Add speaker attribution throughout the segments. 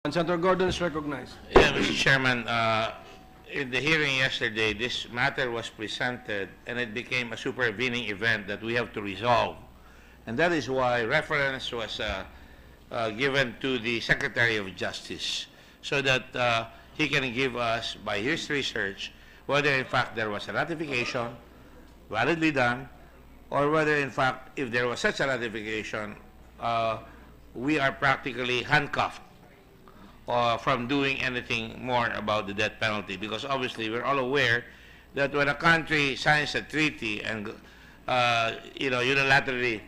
Speaker 1: And Senator Gordon is recognized.
Speaker 2: Yeah, Mr. Chairman, in the hearing yesterday, this matter was presented and it became a supervening event that we have to resolve. And that is why reference was given to the Secretary of Justice so that he can give us, by his research, whether in fact there was a ratification validly done, or whether in fact, if there was such a ratification, we are practically handcuffed from doing anything more about the death penalty, because obviously we're all aware that when a country signs a treaty and unilaterally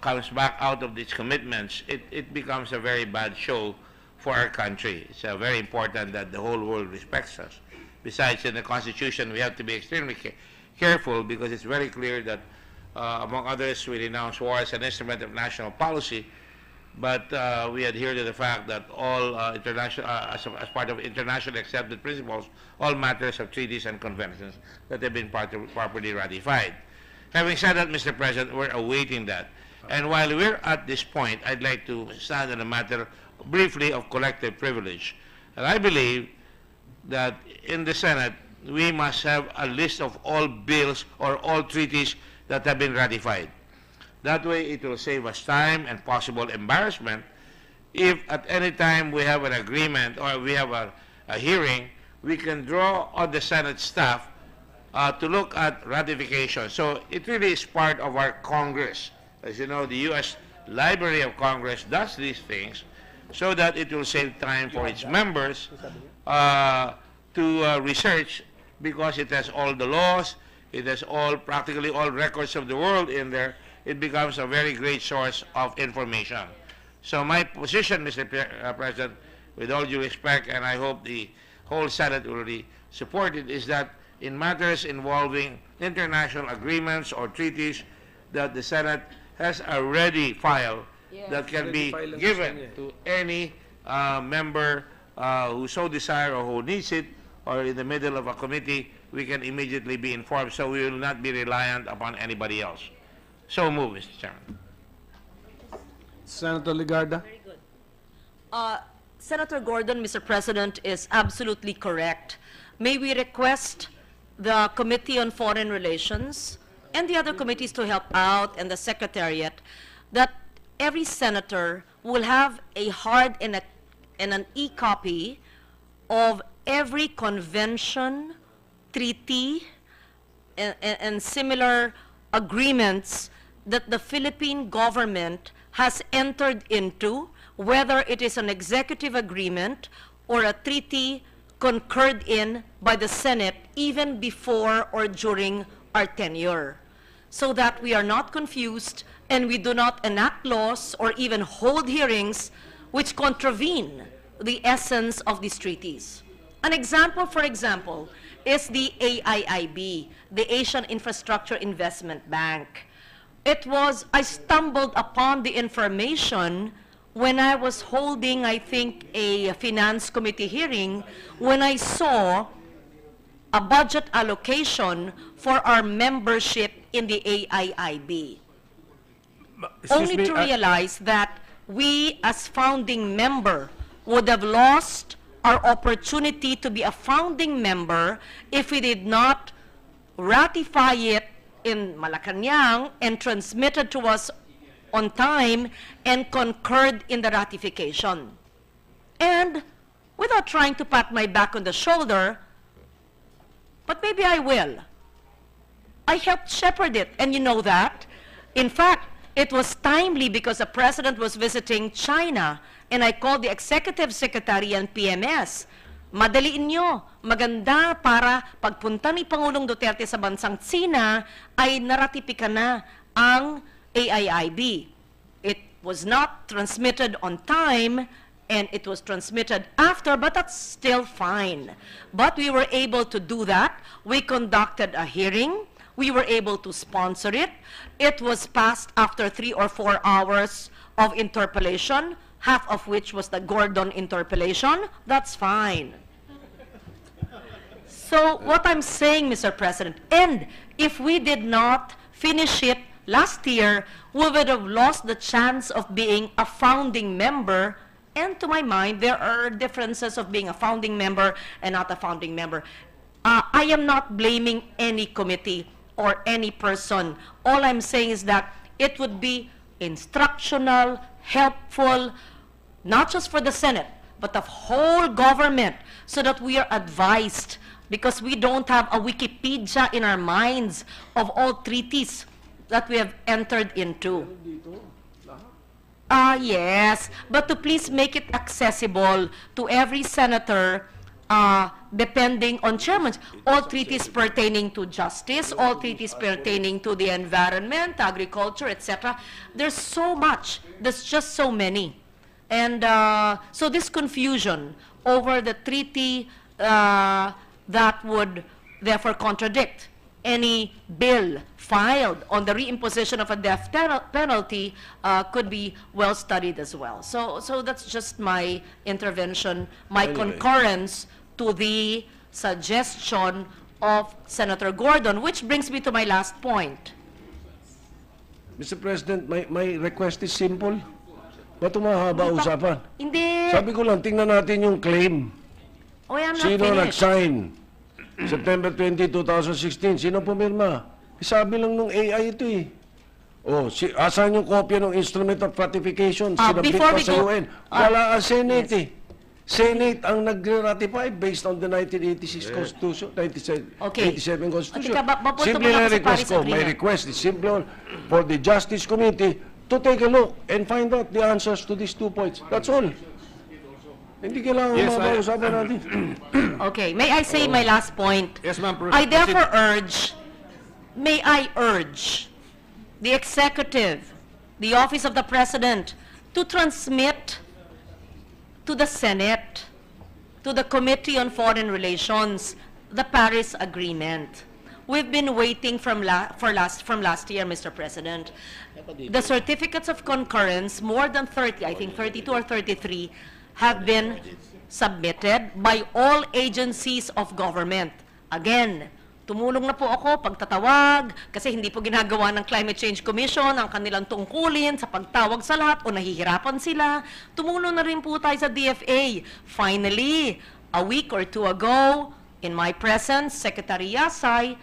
Speaker 2: comes back out of its commitments, it becomes a very bad show for our country. It's very important that the whole world respects us. Besides, in the Constitution, we have to be extremely careful, because it's very clear that, among others, we renounce war as an instrument of national policy. But we adhere to the fact that all international, as part of internationally accepted principles, all matters of treaties and conventions that have been properly ratified. Having said that, Mr. President, we're awaiting that. And while we're at this point, I'd like to stand on a matter briefly of collective privilege. And I believe that in the Senate, we must have a list of all bills or all treaties that have been ratified. That way, it will save us time and possible embarrassment if at any time we have an agreement or we have a hearing, we can draw on the Senate staff to look at ratification. So it really is part of our Congress. As you know, the U.S. Library of Congress does these things so that it will save time for its members to research, because it has all the laws, it has practically all records of the world in there. It becomes a very great source of information. So my position, Mr. President, with all due respect, and I hope the whole Senate will support it, is that in matters involving international agreements or treaties, that the Senate has a ready file that can be given to any member who so desire or who needs it, or in the middle of a committee, we can immediately be informed, so we will not be reliant upon anybody else. So move, Mr. Chairman.
Speaker 1: Senator Legarda.
Speaker 3: Very good. Senator Gordon, Mr. President, is absolutely correct. May we request the Committee on Foreign Relations and the other committees to help out, and the Secretariat, that every senator will have a hard and an e-copy of every convention, treaty, and similar agreements that the Philippine government has entered into, whether it is an executive agreement or a treaty concurred in by the Senate even before or during our tenure, so that we are not confused and we do not enact laws or even hold hearings which contravene the essence of these treaties. An example, for example, is the AIIB, the Asian Infrastructure Investment Bank. I stumbled upon the information when I was holding, I think, a finance committee hearing, when I saw a budget allocation for our membership in the AIIB. Only to realize that we, as founding member, would have lost our opportunity to be a founding member if we did not ratify it in Malacanang and transmitted to us on time and concurred in the ratification. And without trying to pat my back on the shoulder, but maybe I will, I helped shepherd it, and you know that. In fact, it was timely because the President was visiting China, and I called the Executive Secretary and PMS. Madaliin nyo, maganda para pagpunta ni Pangulong Duterte sa bansang China ay naratipika na ang AIIB. It was not transmitted on time, and it was transmitted after, but that's still fine. But we were able to do that. We conducted a hearing. We were able to sponsor it. It was passed after 3 or 4 hours of interpellation, half of which was the Gordon interpellation. That's fine. So what I'm saying, Mr. President, and if we did not finish it last year, we would have lost the chance of being a founding member And to my mind, there are differences of being a founding member and not a founding member. I am not blaming any committee or any person. All I'm saying is that it would be instructional, helpful, not just for the Senate, but the whole government, so that we are advised, because we don't have a Wikipedia in our minds of all treaties that we have entered into. Yes, but to please make it accessible to every senator, depending on chairman. All treaties pertaining to justice, all treaties pertaining to the environment, agriculture, etc. There's so much. There's just so many. And so this confusion over the treaty that would therefore contradict any bill filed on the reimposition of a death penalty could be well studied as well. So that's just my intervention, my concurrence to the suggestion of Senator Gordon, which brings me to my last point.
Speaker 1: Mr. President, my request is simple. Ba't mahaba usapan?
Speaker 3: Hindi.
Speaker 1: Sabi ko lang, tingnan natin yung claim.
Speaker 3: Oh, I'm not
Speaker 1: Sino
Speaker 3: finished.
Speaker 1: nag-sign? September 20, 2016. Sino pumirma? Sabi lang nung AI ito eh. Oh, asan yung kopya ng instrument of ratification? Sinabit
Speaker 3: before
Speaker 1: pa
Speaker 3: we
Speaker 1: sa
Speaker 3: go-
Speaker 1: UN. Wala ang Senate eh. Senate ang nag-ratify based on the 1986 Constitution, 97
Speaker 3: Okay.
Speaker 1: Constitution.
Speaker 3: Teka, mapunta
Speaker 1: Simple
Speaker 3: muna
Speaker 1: na
Speaker 3: ako sa
Speaker 1: request
Speaker 3: Paris
Speaker 1: ko. My
Speaker 3: Agreement.
Speaker 1: request is simple for the Justice Committee to take a look and find out the answers to these 2 points. That's all. Hindi kailangan mapag-usapan natin.
Speaker 3: Okay, may I say my last point?
Speaker 4: Yes, ma'am.
Speaker 3: I therefore may I urge the executive, the office of the president, to transmit to the Senate, to the Committee on Foreign Relations, the Paris Agreement. We've been waiting from last year, Mr. President. The certificates of concurrence, more than 30, I think 32 or 33, have been submitted by all agencies of government. Again, tumulong na po ako pagtatawag kasi hindi po ginagawa ng Climate Change Commission ang kanilang tungkulin sa pagtawag sa lahat o nahihirapan sila. Tumulong na rin po tayo sa DFA. Finally, a week or two ago, in my presence, Secretary Yasay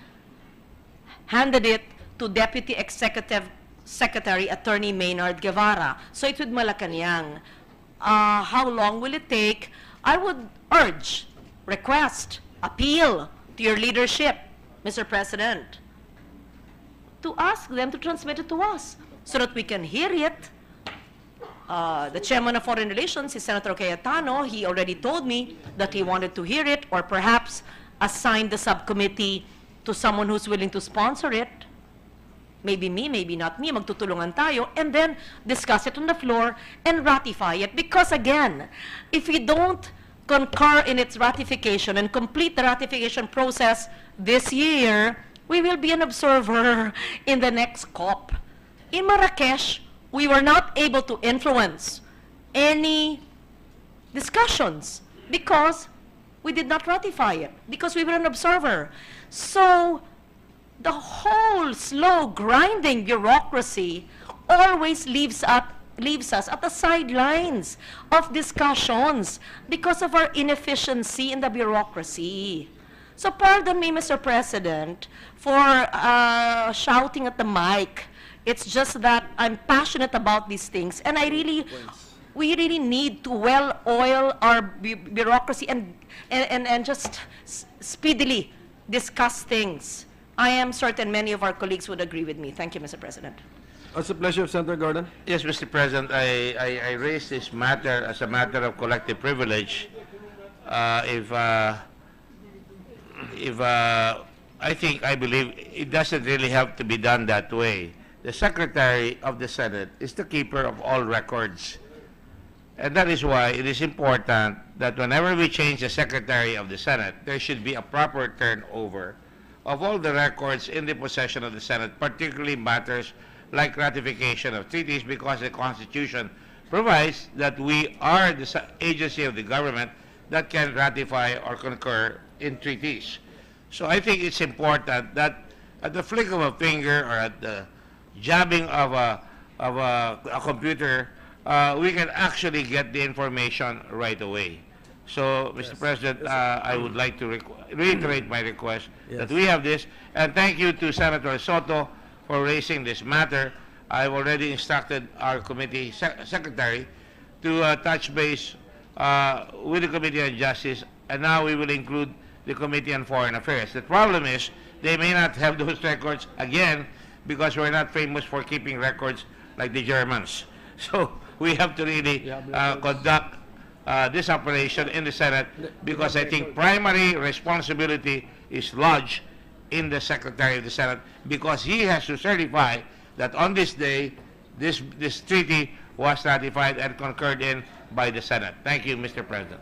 Speaker 3: handed it to Deputy Executive Secretary Attorney Maynard Guevara. So it's with Malacanang. How long will it take? I would urge, request, appeal to your leadership, Mr. President, to ask them to transmit it to us so that we can hear it. The chairman of Foreign Relations is Senator Cayetano. He already told me that he wanted to hear it, or perhaps assign the subcommittee to someone who's willing to sponsor it. Maybe me, maybe not me, magtutulungan tayo, and then discuss it on the floor and ratify it. Because again, if we don't concur in its ratification and complete the ratification process this year, we will be an observer in the next COP. In Marrakesh, we were not able to influence any discussions because we did not ratify it, because we were an observer. So, the whole slow grinding bureaucracy always leaves us at the sidelines of discussions because of our inefficiency in the bureaucracy. So pardon me, Mr. President, for shouting at the mic. It's just that I'm passionate about these things, and we really need to well oil our bureaucracy and just speedily discuss things. I am certain many of our colleagues would agree with me. Thank you, Mr. President.
Speaker 4: It's a pleasure, Senator Gordon.
Speaker 2: Yes, Mr. President, I raised this matter as a matter of collective privilege. I believe it doesn't really have to be done that way. The Secretary of the Senate is the keeper of all records. And that is why it is important that whenever we change the Secretary of the Senate, there should be a proper turnover of all the records in the possession of the Senate, particularly matters like ratification of treaties, because the Constitution provides that we are the agency of the government that can ratify or concur in treaties. So I think it's important that at the flick of a finger or at the jabbing of a computer, we can actually get the information right away. So, Mr. President, I would like to reiterate my request that we have this. And thank you to Senator Soto for raising this matter. I've already instructed our committee secretary to touch base with the Committee on Justice, and now we will include the Committee on Foreign Affairs. The problem is they may not have those records again because we're not famous for keeping records like the Germans. So we have to really conduct this operation in the Senate, because I think primary responsibility is lodged in the Secretary of the Senate, because he has to certify that on this day, this treaty was ratified and concurred in by the Senate. Thank you, Mr. President.